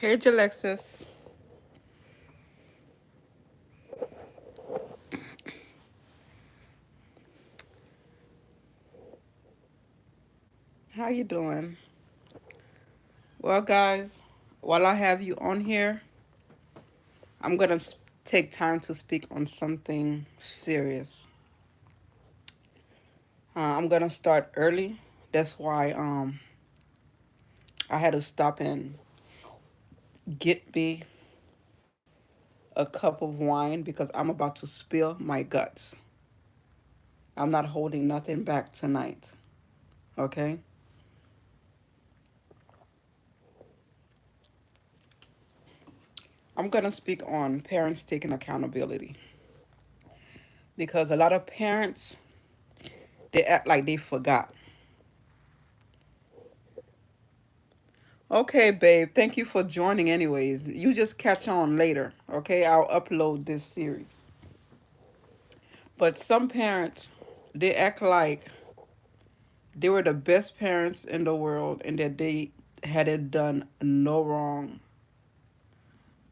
Hey, Alexis. How you doing? Well, guys, while I have you on here, I'm gonna take time to speak on something serious. I'm gonna start early. That's why I had to stop and get me a cup of wine because I'm about to spill my guts. I'm not holding nothing back tonight. Okay? I'm gonna speak on parents taking accountability because a lot of parents they act like they forgot. Okay, babe. Thank you for joining anyways. You just catch on later, okay? I'll upload this series. But some parents, they act like they were the best parents in the world and that they hadn't done no wrong.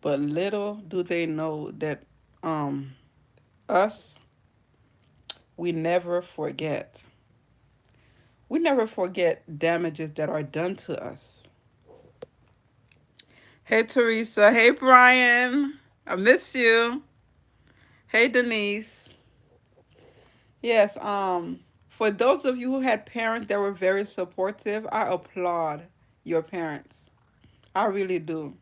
But little do they know that um us, we never forget. We never forget damages that are done to us. Hey Teresa, hey Brian. I miss you. Hey Denise. Yes, for those of you who had parents that were very supportive, I applaud your parents. I really do.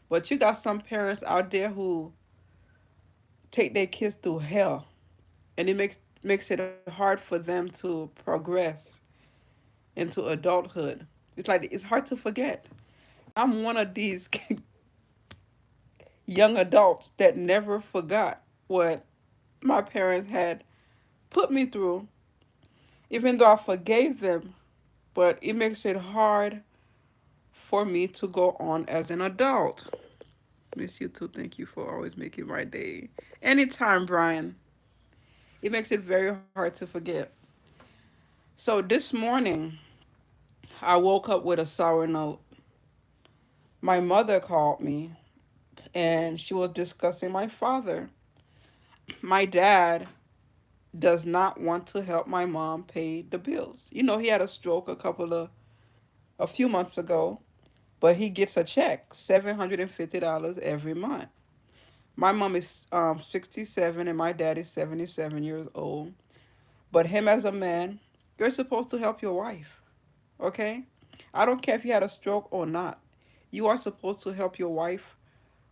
But you got some parents out there who take their kids through hell, and it makes it hard for them to progress into adulthood. It's like it's hard to forget. I'm one of these young adults that never forgot what my parents had put me through, even though I forgave them, but it makes it hard for me to go on as an adult. Miss you too. Thank you for always making my day. Anytime, Brian. It makes it very hard to forget. So this morning, I woke up with a sour note. My mother called me and she was discussing my father. My dad does not want to help my mom pay the bills. You know, he had a stroke a few months ago, but he gets a check, $750 every month. My mom is 67 and my dad is 77 years old. But him as a man, you're supposed to help your wife, okay? I don't care if you had a stroke or not. You are supposed to help your wife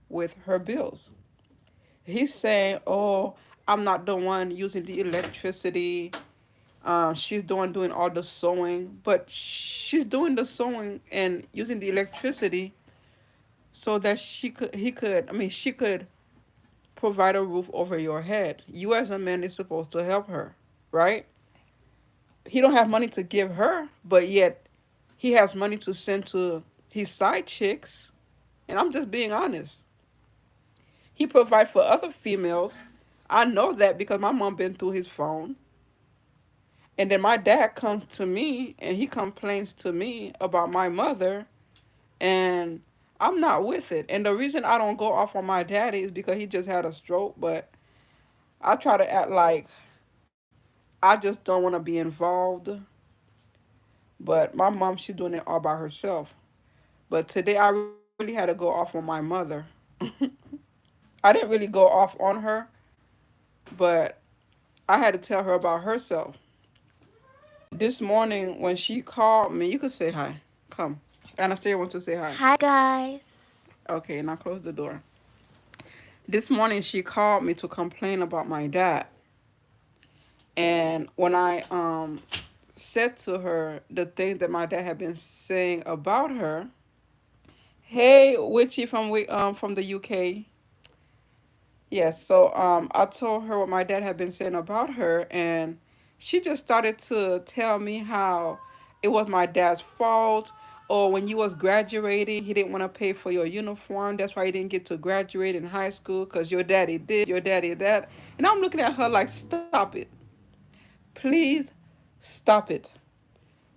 with her bills. He's saying, "Oh, I'm not the one using the electricity. She's doing all the sewing, but she's doing the sewing and using the electricity so that she could provide a roof over your head. You as a man is supposed to help her, right? He don't have money to give her, but yet he has money to send to his side chicks. And I'm just being honest. He provide for other females. I know that because my mom been through his phone. And then my dad comes to me and he complains to me about my mother and I'm not with it. And the reason I don't go off on my daddy is because he just had a stroke, but I try to act like I just don't want to be involved. But my mom, she's doing it all by herself. But today I really had to go off on my mother. I didn't really go off on her, but I had to tell her about herself. This morning when she called me, you could say hi. Come. Anastasia wants to say hi. Hi guys. Okay, now close the door. This morning she called me to complain about my dad. And when I said to her the things that my dad had been saying about her, hey, Witchy from the UK. Yes, so I told her what my dad had been saying about her, and she just started to tell me how it was my dad's fault. Or when you was graduating, he didn't want to pay for your uniform. That's why you didn't get to graduate in high school because your daddy this, your daddy that. And I'm looking at her like, stop it. Please stop it.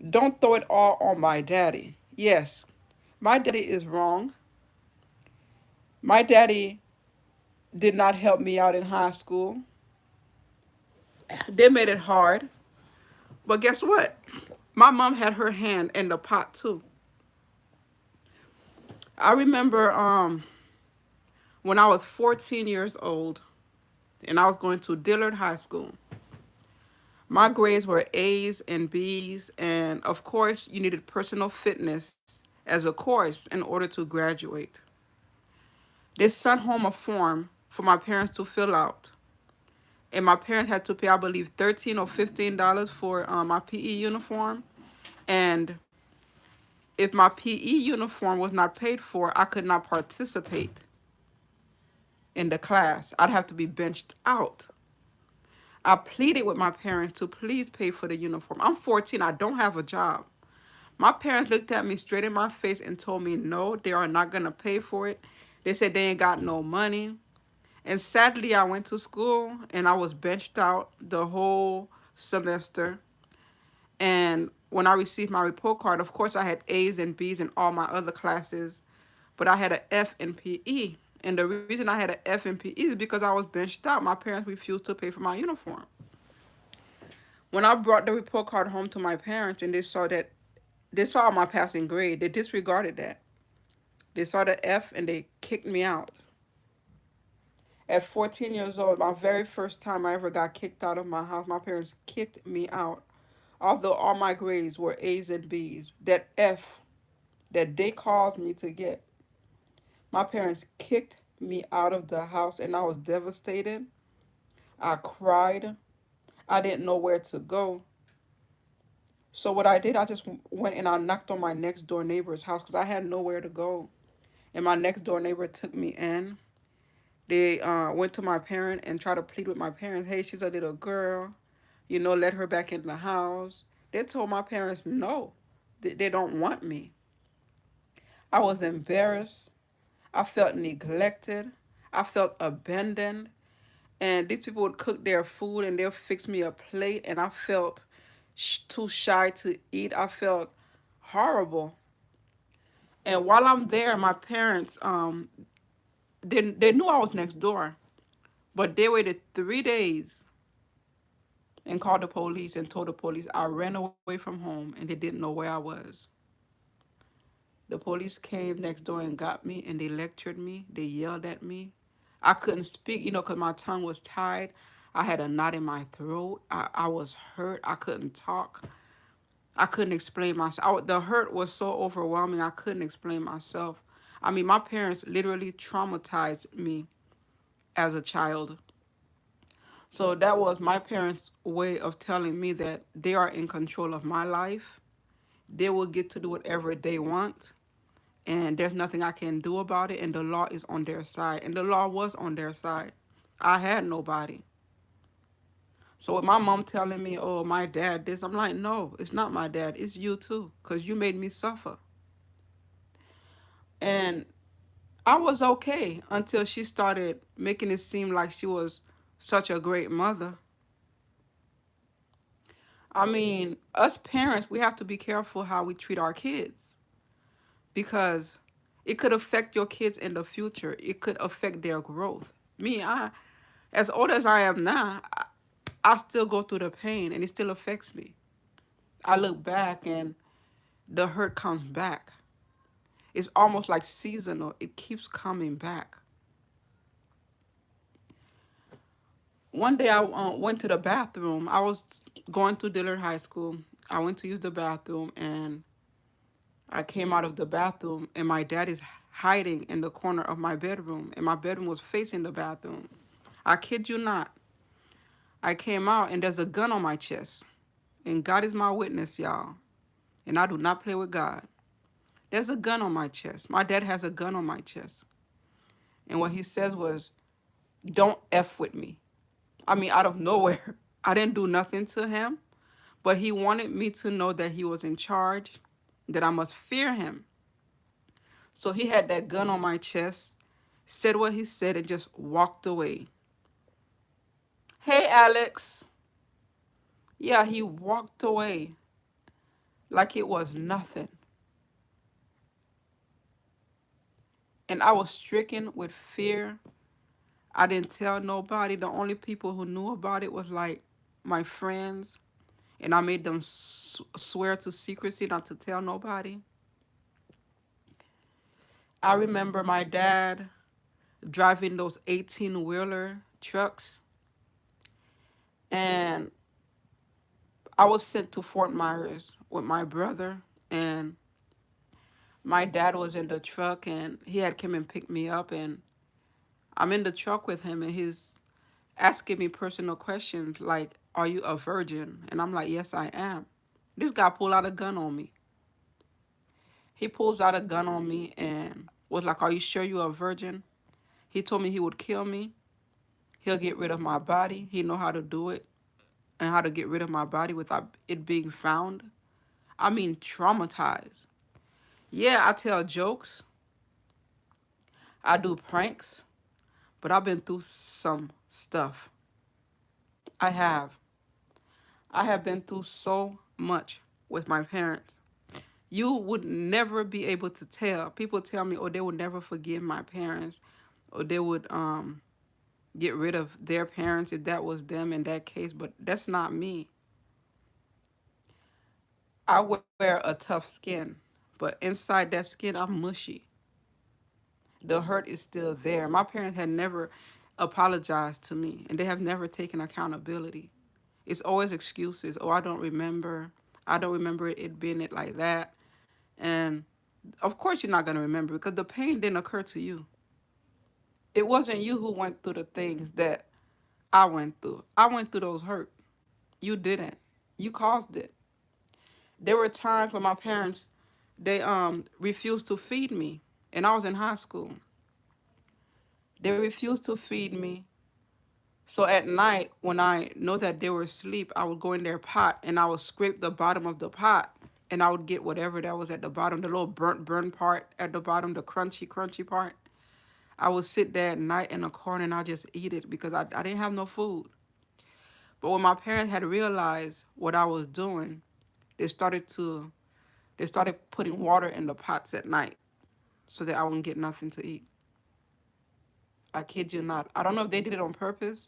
Don't throw it all on my daddy. Yes, my daddy is wrong. My daddy did not help me out in high school. They made it hard. But guess what? My mom had her hand in the pot too. I remember when I was 14 years old and I was going to Dillard High School. My grades were A's and B's, and of course, you needed personal fitness as a course in order to graduate. They sent home a form for my parents to fill out, and my parents had to pay, I believe, $13 or $15 for my PE uniform. And if my PE uniform was not paid for, I could not participate in the class. I'd have to be benched out. I pleaded with my parents to please pay for the uniform. I'm 14, I don't have a job. My parents looked at me straight in my face and told me no, they are not going to pay for it. They said they ain't got no money. And sadly, I went to school and I was benched out the whole semester. And when I received my report card, of course, I had A's and B's in all my other classes, but I had an F in PE. And the reason I had an F in PE is because I was benched out. My parents refused to pay for my uniform. When I brought the report card home to my parents and they saw my passing grade, they disregarded that. They saw the F and they kicked me out. At 14 years old, my very first time I ever got kicked out of my house, my parents kicked me out. Although all my grades were A's and B's, that F that they caused me to get, my parents kicked me out of the house and I was devastated. I cried. I didn't know where to go. So what I did, I just went and I knocked on my next door neighbor's house because I had nowhere to go. And my next door neighbor took me in. They went to my parent and tried to plead with my parents. Hey, she's a little girl. Let her back in the house. They told my parents no. They don't want me. I was embarrassed. I felt neglected. I felt abandoned. And these people would cook their food and they'll fix me a plate, and I felt too shy to eat. I felt horrible. And while I'm there, my parents they knew I was next door, but they waited 3 days and called the police and told the police I ran away from home and they didn't know where I was. The police came next door and got me and they lectured me. They yelled at me. I couldn't speak, because my tongue was tied. I had a knot in my throat. I was hurt. I couldn't talk. I couldn't explain myself. The hurt was so overwhelming, I couldn't explain myself. I mean, my parents literally traumatized me as a child. So that was my parents' way of telling me that they are in control of my life. They will get to do whatever they want, and there's nothing I can do about it, and the law is on their side. And the law was on their side. I had nobody. So with my mom telling me, oh, my dad this, I'm like, no, it's not my dad. It's you too, because you made me suffer. And I was okay until she started making it seem like she was such a great mother. I mean, us parents, we have to be careful how we treat our kids because it could affect your kids in the future. It could affect their growth. As old as I am now, I still go through the pain and it still affects me. I look back and the hurt comes back. It's almost like seasonal. It keeps coming back. One day I went to the bathroom. I was going to Dillard High School. I went to use the bathroom and I came out of the bathroom and my dad is hiding in the corner of my bedroom and my bedroom was facing the bathroom. I kid you not. I came out and there's a gun on my chest. And God is my witness, y'all. And I do not play with God. There's a gun on my chest. My dad has a gun on my chest. And what he says was, don't F with me. I mean, out of nowhere. I didn't do nothing to him, but he wanted me to know that he was in charge, that I must fear him. So he had that gun on my chest, said what he said, and just walked away. Hey, Alex. Yeah, he walked away like it was nothing. And I was stricken with fear. I didn't tell nobody. The only people who knew about it was like my friends, and I made them swear to secrecy not to tell nobody. I remember my dad driving those 18-wheeler trucks, and I was sent to Fort Myers with my brother, and my dad was in the truck, and he had come and picked me up, and I'm in the truck with him, and he's asking me personal questions like, "Are you a virgin?" And I'm like, "Yes, I am." This guy pulled out a gun on me. He pulls out a gun on me and was like, "Are you sure you're a virgin?" He told me he would kill me. He'll get rid of my body. He know how to do it and how to get rid of my body without it being found. I mean, traumatized. Yeah, I tell jokes. I do pranks, but I've been through some stuff. I have. I have been through so much with my parents. You would never be able to tell. People tell me, oh, they would never forgive my parents, or they would get rid of their parents if that was them in that case, but that's not me. I wear a tough skin, but inside that skin, I'm mushy. The hurt is still there. My parents had never apologized to me, and they have never taken accountability. It's always excuses. Oh, I don't remember. I don't remember it being it like that. And of course, you're not going to remember because the pain didn't occur to you. It wasn't you who went through the things that I went through. I went through those hurt. You didn't. You caused it. There were times when my parents they refused to feed me, and I was in high school. They refused to feed me. So at night, when I know that they were asleep, I would go in their pot and I would scrape the bottom of the pot, and I would get whatever that was at the bottom, the little burnt part at the bottom, the crunchy part. I would sit there at night in a corner and I just eat it because I didn't have no food. But when my parents had realized what I was doing, they started to they started putting water in the pots at night so that I wouldn't get nothing to eat. I kid you not. I don't know if they did it on purpose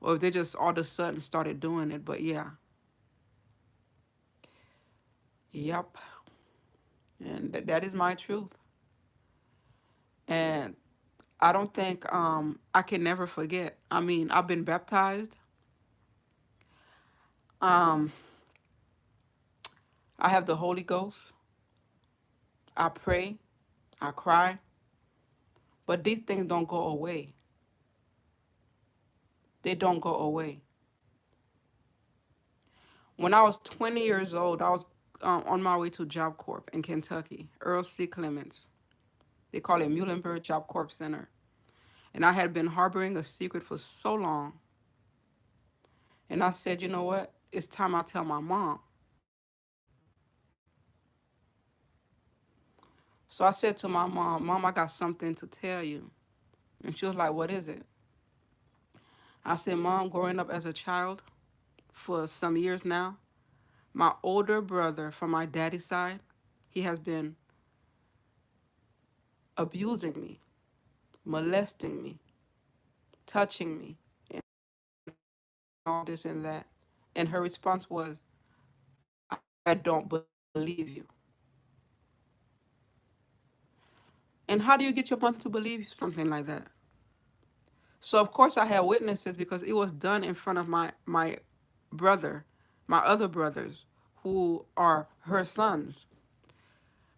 or if they just all of a sudden started doing it, but yeah. Yep. And that is my truth. And I don't think I can never forget. I mean, I've been baptized. Um I have the Holy Ghost. I pray, I cry, but these things don't go away. They don't go away. When I was 20 years old, I was on my way to Job Corp in Kentucky, Earl C. Clements. They call it Muhlenberg Job Corp Center. And I had been harboring a secret for so long. And I said, you know what? It's time I tell my mom. So I said to my mom, I got something to tell you. And she was like, what is it? I said, Mom, growing up as a child for some years now, my older brother from my daddy's side, he has been abusing me, molesting me, touching me, and all this and that. And her response was, I don't believe you. And how do you get your mother to believe something like that? So of course I had witnesses because it was done in front of my brother, my other brothers, who are her sons.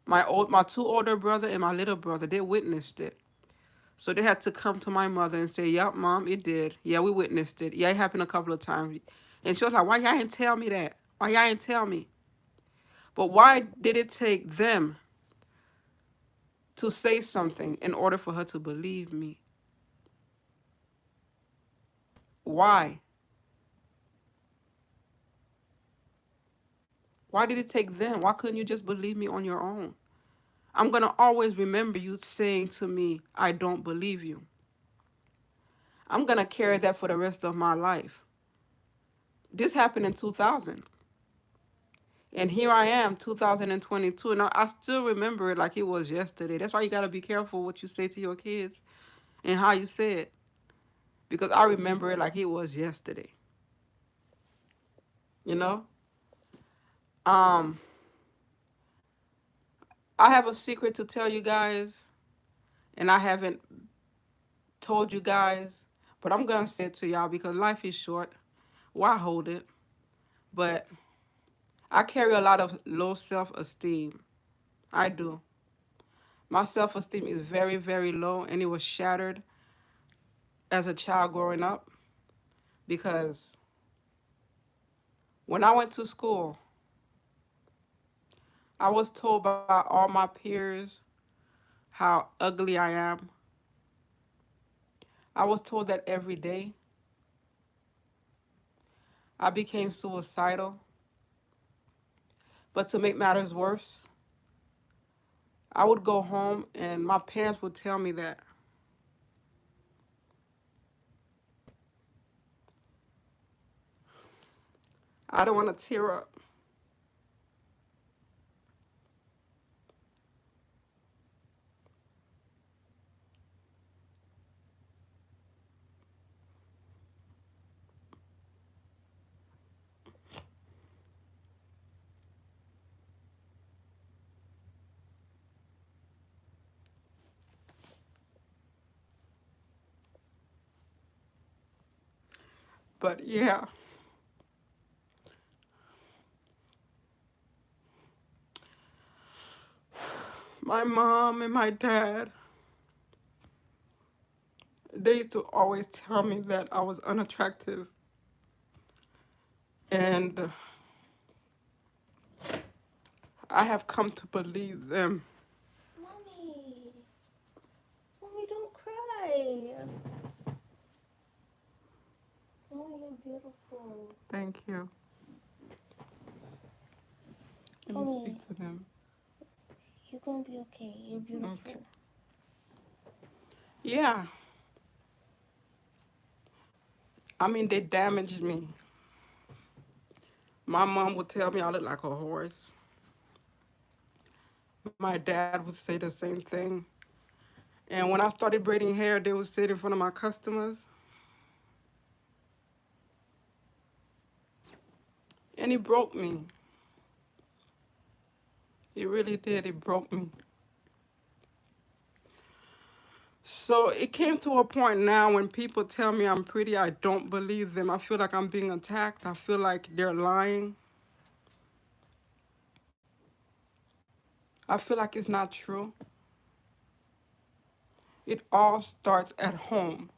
My two older brother and my little brother, they witnessed it. So they had to come to my mother and say, "Yep, mom, it did. Yeah, we witnessed it. Yeah, it happened a couple of times." And she was like, "Why y'all didn't tell me that? Why y'all didn't tell me?" But why did it take them to say something in order for her to believe me? Why? Why did it take them? Why couldn't you just believe me on your own? I'm going to always remember you saying to me, I don't believe you. I'm going to carry that for the rest of my life. This happened in 2000. And here I am, 2022, and I still remember it like it was yesterday. That's why you gotta be careful what you say to your kids and how you say it, because I remember it like it was yesterday. You know, um, I have a secret to tell you guys, and I haven't told you guys, but I'm gonna say it to y'all because life is short. Why hold it? But I carry a lot of low self-esteem. I do. My self-esteem is very, very low, and it was shattered as a child growing up because when I went to school, I was told by all my peers how ugly I am. I was told that every day. I became suicidal. But to make matters worse, I would go home and my parents would tell me that I don't want to tear up. But yeah, my mom and my dad, they used to always tell me that I was unattractive. And I have come to believe them. Mommy, mommy, don't cry. Mommy, you're beautiful. Thank you. Let me Mommy, speak to them. you're gonna be okay. You're Okay. beautiful. Yeah, I mean, they damaged me. My mom would tell me I look like a horse. My dad would say the same thing. And when I started braiding hair, they would say it in front of my customers. And it broke me. It really did. It broke me. So it came to a point now when people tell me I'm pretty, I don't believe them. I feel like I'm being attacked. I feel like they're lying. I feel like it's not true. It all starts at home.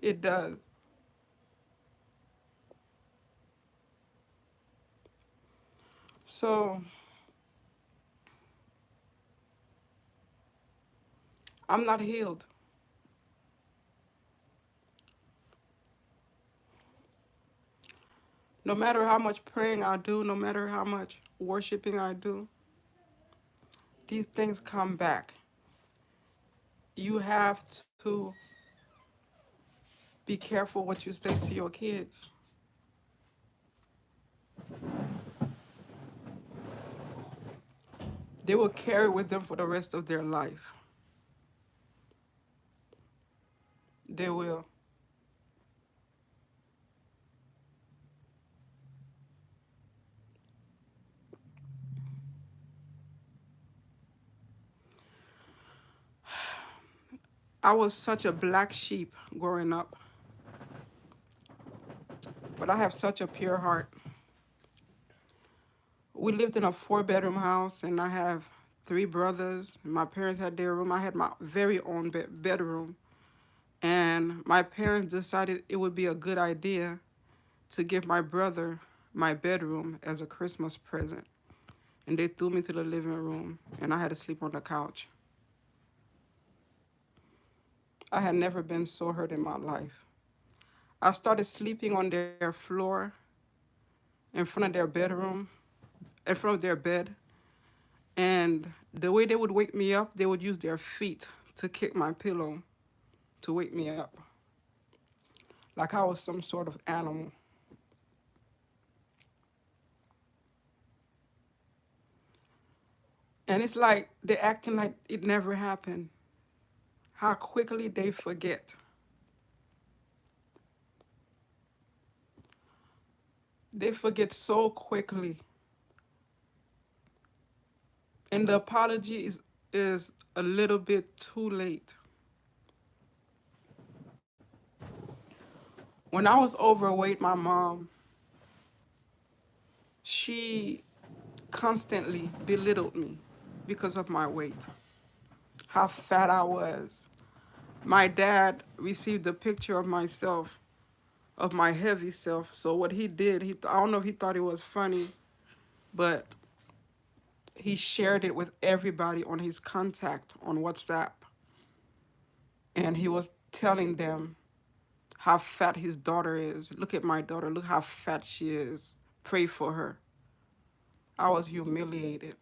It does. So I'm not healed. No matter how much praying I do, no matter how much worshiping I do, these things come back. You have to be careful what you say to your kids. They will carry with them for the rest of their life. They will. I was such a black sheep growing up, but I have such a pure heart. We lived in a four-bedroom house, and I have three brothers. My parents had their room. I had my very own bedroom. And my parents decided it would be a good idea to give my brother my bedroom as a Christmas present. And they threw me to the living room, and I had to sleep on the couch. I had never been so hurt in my life. I started sleeping on their floor in front of their bedroom, in front of their bed. And the way they would wake me up, they would use their feet to kick my pillow to wake me up, like I was some sort of animal. And it's like they're acting like it never happened. How quickly they forget. They forget so quickly. And the apology is a little bit too late. When I was overweight, my mom, she constantly belittled me because of my weight, how fat I was. My dad received a picture of myself, of my heavy self. So what he did, I don't know if he thought it was funny, but he shared it with everybody on his contact on WhatsApp. And he was telling them how fat his daughter is. Look at my daughter. Look how fat she is. Pray for her. I was humiliated.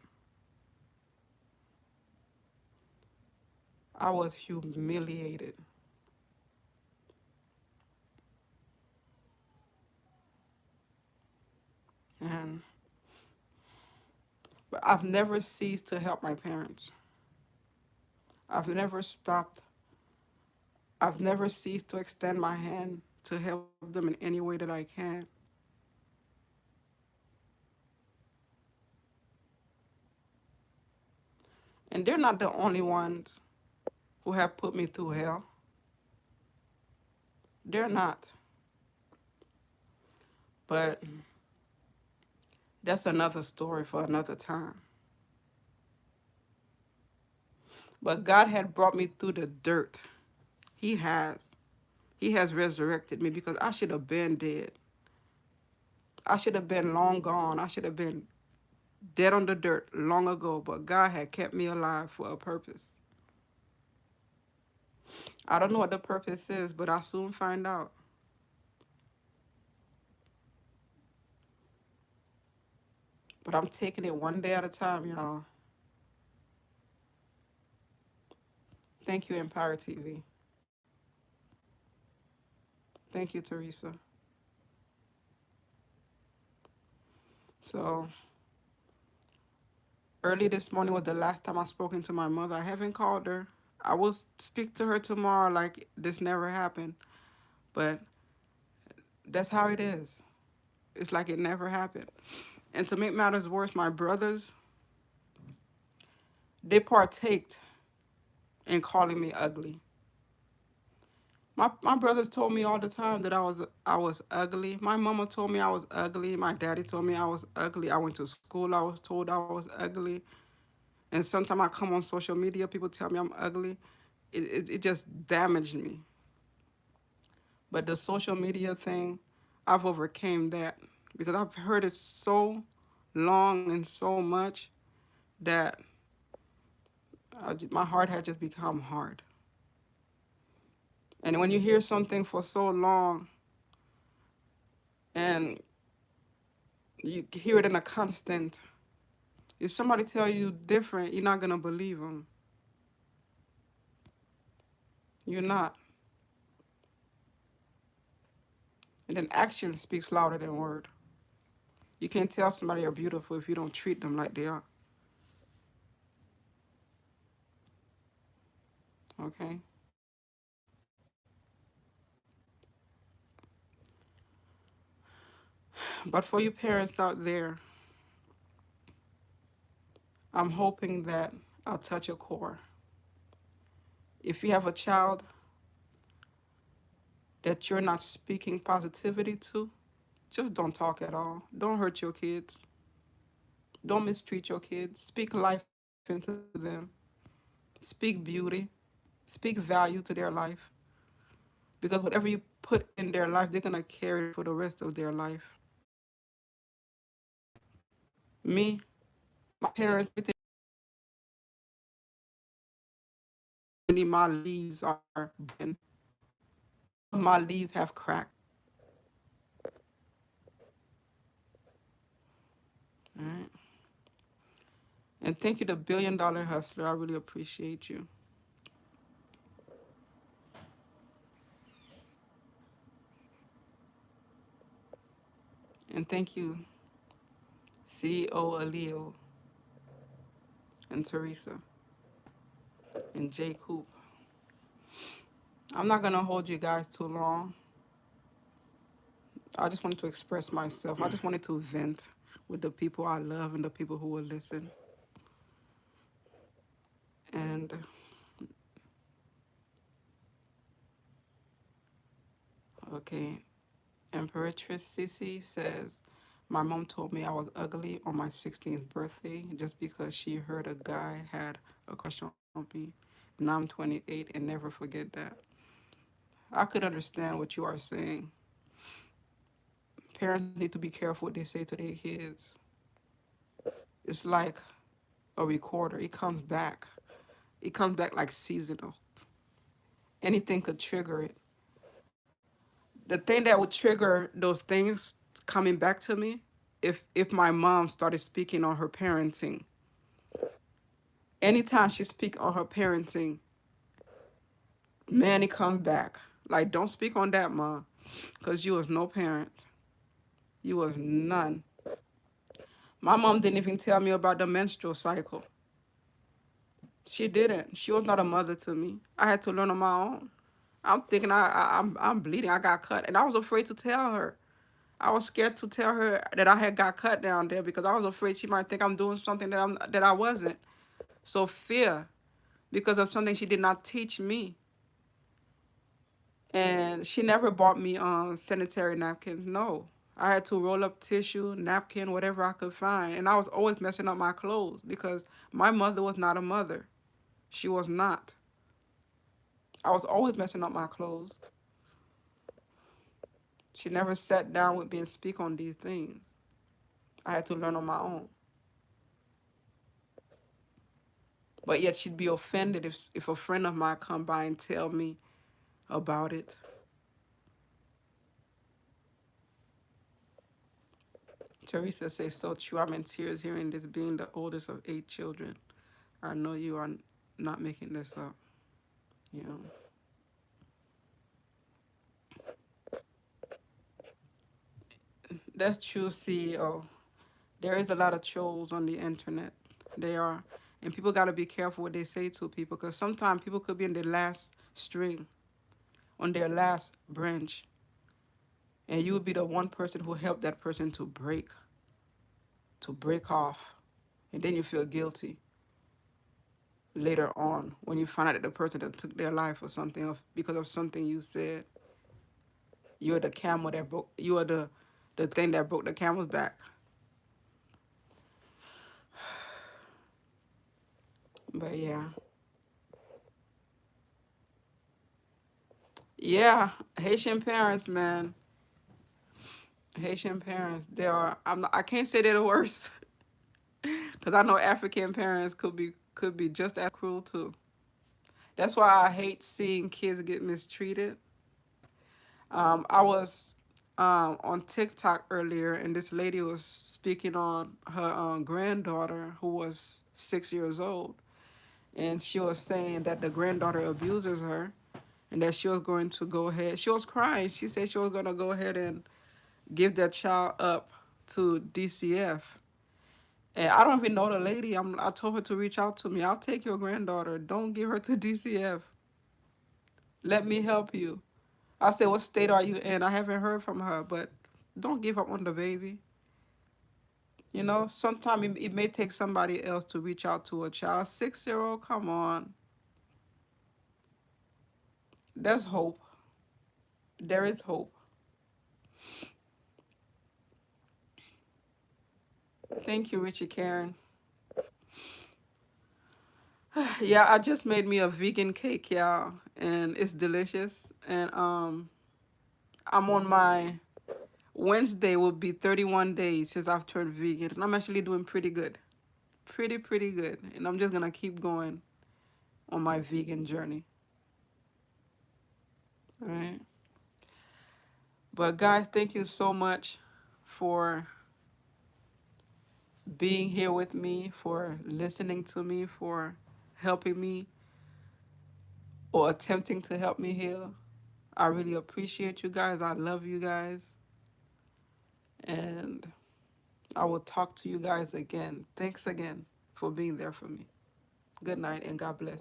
I was humiliated. And but I've never ceased to help my parents. I've never stopped. I've never ceased to extend my hand to help them in any way that I can. And they're not the only ones who have put me through hell. They're not. But that's another story for another time. But God had brought me through the dirt. He has. He has resurrected me because I should have been dead. I should have been long gone. I should have been dead on the dirt long ago. But God had kept me alive for a purpose. I don't know what the purpose is, but I'll soon find out. But I'm taking it one day at a time, y'all. Thank you, Empire TV. Thank you, Teresa. So early this morning was the last time I spoken to my mother. I haven't called her. I will speak to her tomorrow like this never happened. But that's how it is. It's like it never happened. And to make matters worse, my brothers, they partaked in calling me ugly. My brothers told me all the time that I was ugly. My mama told me I was ugly. My daddy told me I was ugly. I went to school. I was told I was ugly. And sometimes I come on social media, people tell me I'm ugly. It just damaged me. But the social media thing, I've overcame that because I've heard it so long and so much that my heart had just become hard. And when you hear something for so long and you hear it in a constant, if somebody tell you different, you're not gonna believe them. You're not. And then action speaks louder than word. You can't tell somebody they're beautiful if you don't treat them like they are. Okay? But for you parents out there, I'm hoping that I'll touch a core. If you have a child that you're not speaking positivity to, just don't talk at all. Don't hurt your kids. Don't mistreat your kids. Speak life into them. Speak beauty. Speak value to their life. Because whatever you put in their life, they're going to carry it for the rest of their life. Me, my parents, everything, my leaves are broken. All of my leaves have cracked. All right. And thank you to Billion Dollar Hustler. I really appreciate you. And thank you, CEO Aleo. and Teresa and Jake Hoop. I'm not gonna hold you guys too long. I just wanted to express myself. I just wanted to vent with the people I love and the people who will listen. And okay, Imperatrice Sissy says, my mom told me I was ugly on my 16th birthday just because she heard a guy had a crush on me. Now I'm 28 and never forget that. I could understand what you are saying. Parents need to be careful what they say to their kids. It's like a recorder, it comes back. It comes back like seasonal. Anything could trigger it. The thing that would trigger those things coming back to me, if my mom started speaking on her parenting. Anytime she speak on her parenting, man, it comes back. Like, don't speak on that, mom, because you was no parent. You was none. My mom didn't even tell me about the menstrual cycle. She didn't. She was not a mother to me. I had to learn on my own. I'm thinking I'm bleeding. I got cut, and I was afraid to tell her. I was scared to tell her that I had got cut down there because I was afraid she might think I'm doing something that I wasn't. So fear because of something she did not teach me. And she never bought me sanitary napkins. No. I had to roll up tissue, napkin, whatever I could find. And I was always messing up my clothes because my mother was not a mother. She was not. I was always messing up my clothes. She never sat down with me and speak on these things. I had to learn on my own. But yet she'd be offended if a friend of mine come by and tell me about it. Teresa says, so true. I'm in tears hearing this. Being the oldest of 8 children, I know you are not making this up. You know, that's true, CEO. There is a lot of trolls on the internet. They are. And people got to be careful what they say to people because sometimes people could be in their last string, on their last branch. And you would be the one person who helped that person to break off. And then you feel guilty later on when you find out that the person that took their life or something because of something you said. You're the camel that broke. You are the thing that broke the camel's back. But yeah, yeah. Haitian parents, man. Haitian parents. They are. I'm. Not, I can't say they're the worst, because I know African parents could be just as cruel too. That's why I hate seeing kids get mistreated. I was on TikTok earlier, and this lady was speaking on her granddaughter who was 6 years old, and she was saying that the granddaughter abuses her, and that she was going to go ahead. She was crying. She said she was going to go ahead and give that child up to DCF. And I don't even know the lady. I told her to reach out to me. I'll take your granddaughter. Don't give her to DCF. Let me help you. I said, what state are you in? I haven't heard from her, but don't give up on the baby. You know, sometimes it may take somebody else to reach out to a child. 6 year old, come on. There's hope. There is hope. Thank you, Richie Karen. Yeah, I just made me a vegan cake, y'all, and it's delicious. And I'm on my Wednesday will be 31 days since I've turned vegan, and I'm actually doing pretty good, pretty good. And I'm just gonna keep going on my vegan journey. All right. But guys, thank you so much for being here with me, for listening to me, for helping me or attempting to help me heal. I really appreciate you guys. I love you guys. And I will talk to you guys again. Thanks again for being there for me. Good night and God bless.